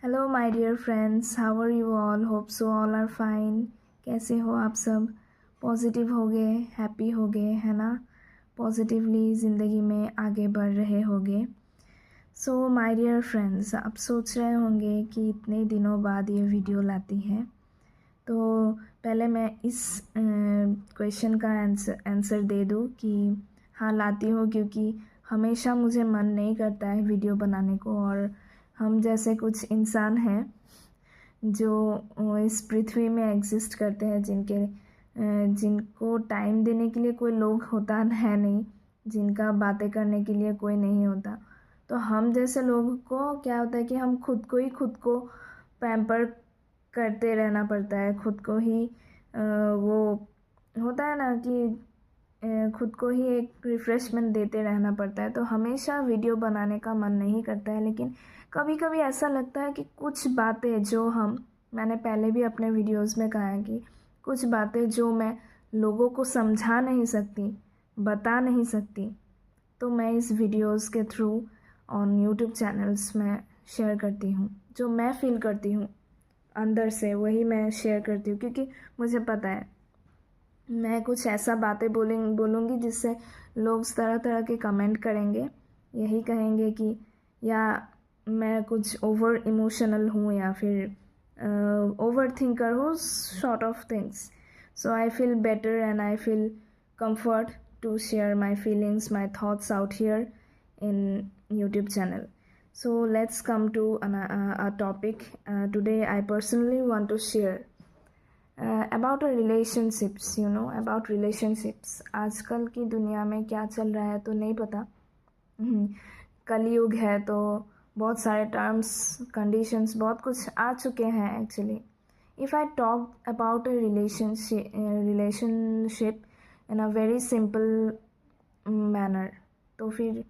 Hello my dear friends, how are you all? Hope so all are fine. कैसे हो आप सब? Positive हो गए, हैप्पी हो गए, है ना? पॉजिटिवली ज़िंदगी में आगे बढ़ रहे होगे। सो माय डियर फ्रेंड्स, आप सोच रहे होंगे कि इतने दिनों बाद ये वीडियो लाती है। तो पहले मैं इस क्वेश्चन का आंसर दे दूँ कि हाँ लाती हूँ, क्योंकि हमेशा मुझे मन नहीं करता है वीडियो बनाने को। और हम जैसे कुछ इंसान हैं जो इस पृथ्वी में एग्जिस्ट करते हैं, जिनको टाइम देने के लिए कोई लोग होता है नहीं, जिनका बातें करने के लिए कोई नहीं होता। तो हम जैसे लोगों को क्या होता है कि हम खुद को पैम्पर करते रहना पड़ता है। खुद को ही वो होता है ना कि खुद को ही एक रिफ़्रेशमेंट देते रहना पड़ता है। तो हमेशा वीडियो बनाने का मन नहीं करता है, लेकिन कभी कभी ऐसा लगता है कि कुछ बातें जो मैंने पहले भी अपने वीडियोस में कहा है कि कुछ बातें जो मैं लोगों को समझा नहीं सकती, बता नहीं सकती, तो मैं इस वीडियोस के थ्रू ऑन यूट्यूब चैनल्स में शेयर करती हूँ। जो मैं फ़ील करती हूँ अंदर से, वही मैं शेयर करती हूँ, क्योंकि मुझे पता है मैं कुछ ऐसा बातें बोलूँगी जिससे लोग तरह तरह के कमेंट करेंगे, यही कहेंगे कि या मैं कुछ ओवर इमोशनल हूँ या फिर ओवर थिंकर हूँ, sort of things. So I feel better and I feel comfort to share my feelings, my thoughts out here in YouTube channel. So let's come to a topic. Today I personally want to share about relationships, about relationships. आजकल की दुनिया में क्या चल रहा है तो नहीं पता। कलयुग है तो बहुत सारे टर्म्स कंडीशंस बहुत कुछ आ चुके हैं actually. If I talk about a relationship in a very simple manner, तो फिर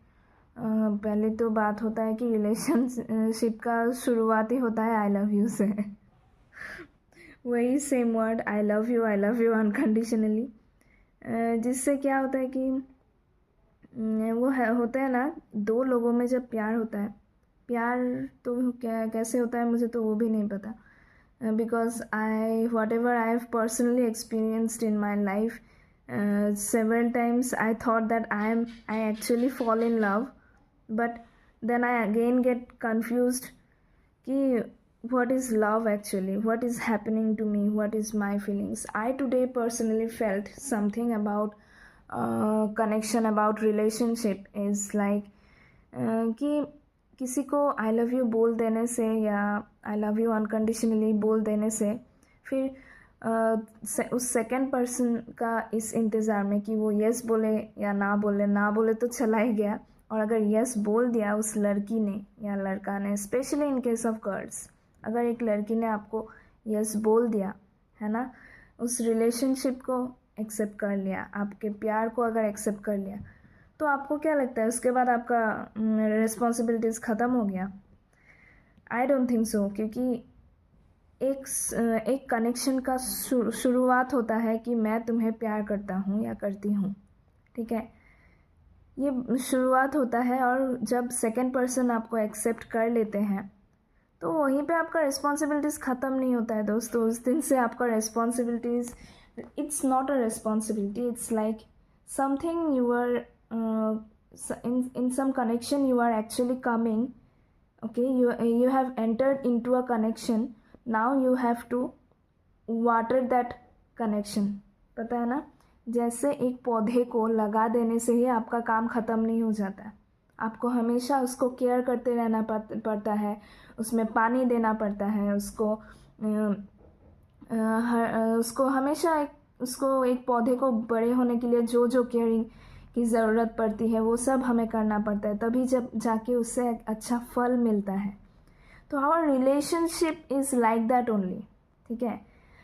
पहले तो बात होता है कि रिलेशनशिप का शुरुआत ही होता है आई लव यू से। वही same word I love you unconditionally, जिससे क्या होता है कि होता है ना, दो लोगों में जब प्यार होता है, प्यार तो क्या कैसे होता है मुझे तो वो भी नहीं पता, because what ever I have personally experienced in my life, several times I thought that I actually fall in love, but then I again get confused कि what is love actually, what is happening to me, what is my feelings. I today personally felt something about connection, about relationship is like कि किसी को I love you बोल देने से या I love you unconditionally बोल देने से फिर उस सेकंड पर्सन का इस इंतज़ार में कि वो यस बोले या ना बोले तो चला ही गया। और अगर यस बोल दिया उस लड़की ने या लड़का ने, specially in case of girls, अगर एक लड़की ने आपको यस बोल दिया, है ना, उस रिलेशनशिप को एक्सेप्ट कर लिया, आपके प्यार को अगर एक्सेप्ट कर लिया, तो आपको क्या लगता है उसके बाद आपका रिस्पॉन्सिबिलिटीज़ ख़त्म हो गया? आई डोंट थिंक सो, क्योंकि एक कनेक्शन का शुरुआत होता है कि मैं तुम्हें प्यार करता हूँ या करती हूँ, ठीक है, ये शुरुआत होता है। और जब सेकंड पर्सन आपको एक्सेप्ट कर लेते हैं तो वहीं पे आपका रिस्पॉन्सिबिलिटीज़ ख़त्म नहीं होता है दोस्तों। उस दिन से आपका responsibilities, it's not a responsibility, it's like something you are in some connection you are actually coming, okay, you have entered into a connection, now you have to water that connection। पता है ना, जैसे एक पौधे को लगा देने से ही आपका काम ख़त्म नहीं हो जाता है, आपको हमेशा उसको केयर करते रहना पड़ता है, उसमें पानी देना पड़ता है, उसको हमेशा उसको एक पौधे को बड़े होने के लिए जो केयरिंग की ज़रूरत पड़ती है वो सब हमें करना पड़ता है, तभी जब जाके उससे अच्छा फल मिलता है। तो our relationship is like that only, ठीक है।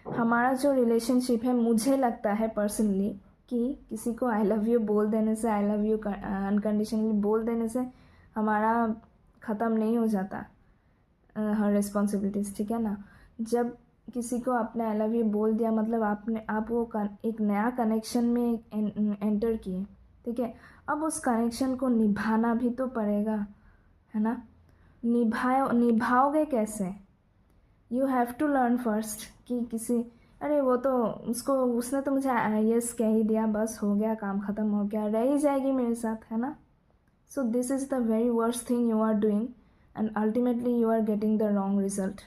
हमारा जो रिलेशनशिप है, मुझे लगता है पर्सनली कि किसी को आई लव यू बोल देने से, आई लव यू अनकंडीशनली बोल देने से हमारा ख़त्म नहीं हो जाता हर रिस्पॉन्सिबिलिटीज़, ठीक है ना। जब किसी को आपने आई लव यू बोल दिया मतलब आप वो एक नया कनेक्शन में एंटर किए, ठीक है। अब उस कनेक्शन को निभाना भी तो पड़ेगा, है ना। निभाओगे कैसे? You have to learn first कि किसी अरे वो तो उसने तो मुझे यस कह ही दिया, बस हो गया, काम ख़त्म हो गया, रह ही जाएगी मेरे साथ, है ना? So this is the very worst thing you are doing and ultimately you are getting the wrong result.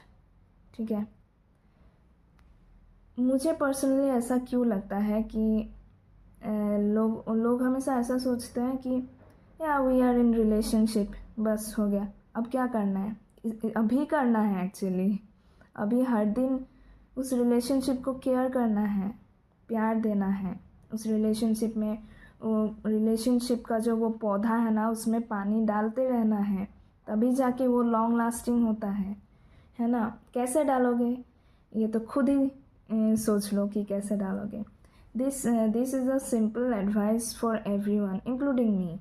ठीक है, मुझे पर्सनली ऐसा क्यों लगता है कि लोग हमेशा ऐसा सोचते हैं कि या वी आर इन रिलेशनशिप, बस हो गया, अब क्या करना है, अभी करना है एक्चुअली, अभी हर दिन उस रिलेशनशिप को केयर करना है, प्यार देना है उस रिलेशनशिप में, रिलेशनशिप का जो वो पौधा है ना उसमें पानी डालते रहना है, तभी जाके वो लॉन्ग लास्टिंग होता है ना? कैसे डालोगे ये तो खुद ही सोच लो कि कैसे डालोगे। This is a simple advice for everyone including me.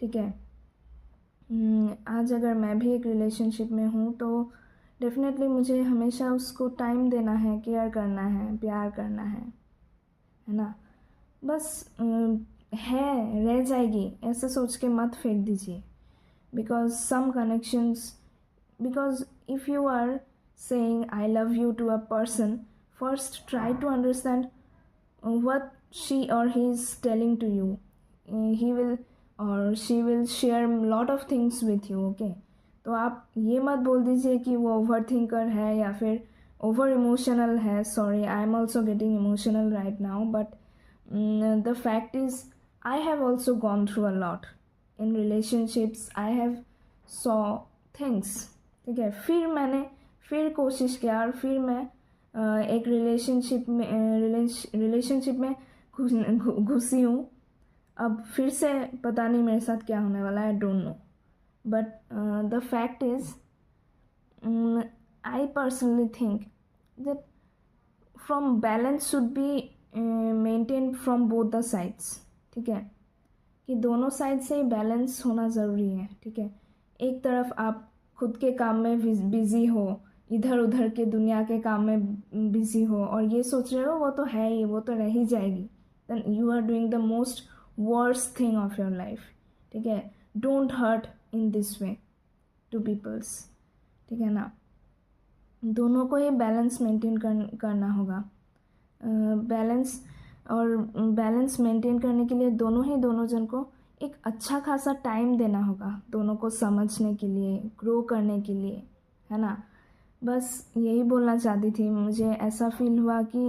ठीक है, आज अगर मैं भी एक रिलेशनशिप में हूँ तो डेफिनेटली मुझे हमेशा उसको टाइम देना है, केयर करना है, प्यार करना है ना? बस है, रह जाएगी ऐसे सोच के मत फेंक दीजिए। Because some connections, because if you are saying I love you to a person, first try to understand what she or he is telling to you. He will or she will share lot of things with you. Okay, तो आप ये मत बोल दीजिए कि वो over thinker है या फिर ओवर इमोशनल है। Sorry, I am also getting emotional right now, but the fact is I have also gone through a lot in relationships, I have saw things. ठीक है, फिर कोशिश किया और फिर मैं एक रिलेशनशिप में घुसी हूँ। अब फिर से पता नहीं मेरे साथ क्या होने वाला है, I don't know, but the fact is I personally think that from balance should be maintain from both the sides. ठीक है, कि दोनों साइड से बैलेंस होना ज़रूरी है। ठीक है, एक तरफ आप खुद के काम में बिज़ी हो, इधर उधर के दुनिया के काम में बिज़ी हो और ये सोच रहे हो वो तो है ही, वो तो रह ही जाएगी, then you are doing the most worst thing of your life. ठीक है, don't hurt in this way to peoples. ठीक है ना? दोनों को ही बैलेंस मेंटेन करना होगा। बैलेंस और बैलेंस मेंटेन करने के लिए दोनों जन को एक अच्छा खासा टाइम देना होगा, दोनों को समझने के लिए, ग्रो करने के लिए, है ना? बस यही बोलना चाहती थी। मुझे ऐसा फील हुआ कि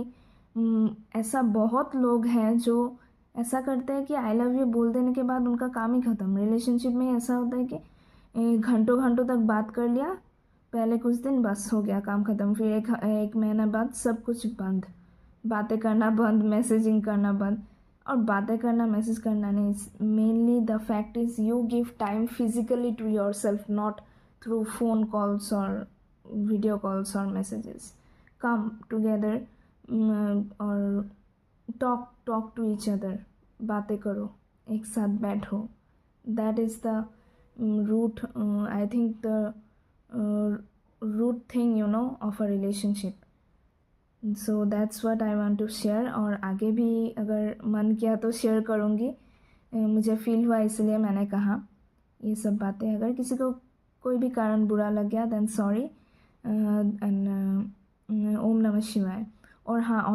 ऐसा बहुत लोग हैं जो ऐसा करते हैं कि आई लव यू बोल देने के बाद उनका काम ही ख़त्म। रिलेशनशिप में ऐसा होता है कि घंटों घंटों तक बात कर लिया, पहले कुछ दिन, बस हो गया, काम ख़त्म, फिर एक महीना बाद सब कुछ बंद, बातें करना बंद, मैसेजिंग करना बंद। और बातें करना, मैसेज करना नहीं, mainly the fact is you give time physically to yourself, not through phone calls और वीडियो कॉल्स और मैसेजेस। कम टुगेदर और टॉक टू ईच अदर, बातें करो, एक साथ बैठो। That is the root, I think the root thing you know of a relationship. So that's what I want to share, और आगे भी अगर मन किया तो शेयर करूँगी। मुझे फील हुआ इसलिए मैंने कहा ये सब बातें। अगर किसी को कोई भी कारण बुरा लग गया देन सॉरी, एंड ओम नमः शिवाय। और हाँ, और